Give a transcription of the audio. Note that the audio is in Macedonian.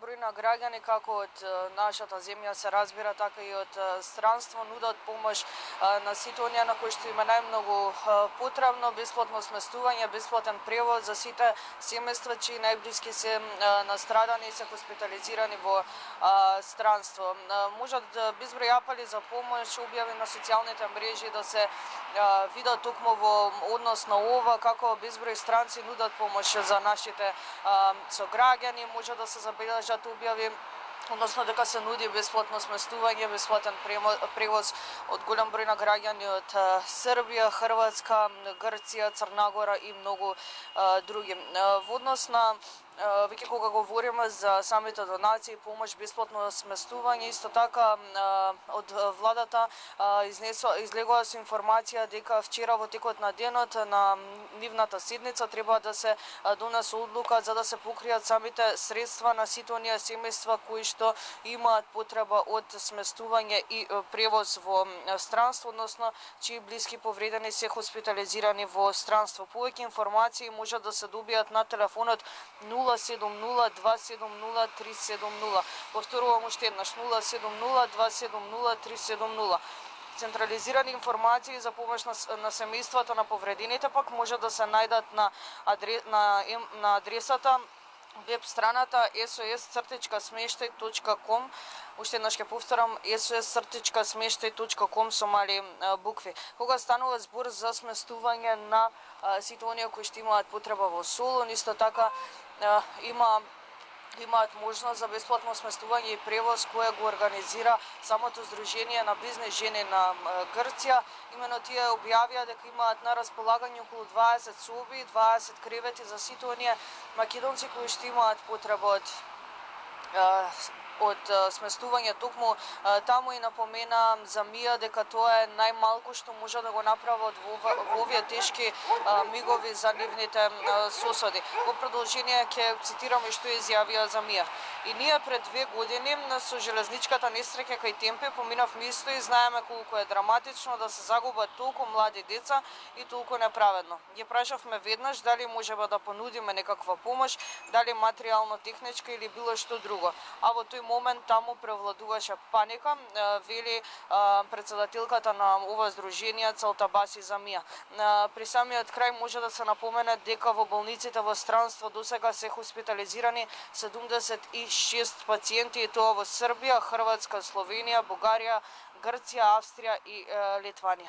број на граѓани како од нашата земја се разбира, така и од странство нудат помош на сите оние на кои што има најмногу потребно, бесплатно сместување, бесплатен превоз за сите семејства чии најблиски се настрадани и се хоспитализирани во странство. Можат безброј апели за помош, објави на социјалните мрежи да се видат токму во однос на ова како безброј странци нудат помош за нашите сограѓани, може да се забележат објави, односно дека се нуди бесплатно сместување, бесплатен превоз од голем број на граѓани од Србија, Хрватска, Грција, Црна Гора и многу други. Во однос на веќе кога говориме за самите донации, помош, бесплатно сместување, исто така од владата излегува со информација дека вчера во текот на денот на нивната седница треба да се донесе одлука за да се покријат самите средства на сите оние семејства кои што имаат потреба од сместување и превоз во странство, односно чии блиски повредени се хоспитализирани во странство. Повеќе информации може да се добијат на телефонот 070-270-370. Повторувам уште еднаш 070-270-370. Централизирани информации за помош на семејствата на повредените пак може да се најдат на адресата веб страната sos-smeštaj.com. Уште еднаш ќе повторам sos-smeštaj.com со мали букви. Кога станува збор за сместување на сите оние кои што имаат потреба во Солун, исто така имаат можност за бесплатно сместување и превоз кое го организира самото Сдружение на бизнес жени на Грција. Имено тие објавија дека имаат на располагање околу 20 соби, 20 кревети за сите оние македонци кои што имаат потреба од сместување токму таму, и напомена за Мија дека тоа е најмалку што може да го направат во овие тешки мигови за нивните соседи. Во продолжение ќе цитирам што изјавија за Мија. И ние пред 2 години со железничката несреќа кај Темпе поминавме исто и знаеме колку е драматично да се загубат толку млади деца и толку неправедно. Ги прашавме веднаш дали можеме да понудиме некаква помош, дали материјално, техничка или било што друго. А во тој момент таму превладуваше паника, вели председателката на ова здружение Цалтабаси за Мија. При самиот крај може да се напомене дека во болниците во странство досега се хоспитализирани 76 пациенти, и тоа во Србија, Хрватска, Словенија, Бугарија, Грција, Австрија и Литванија.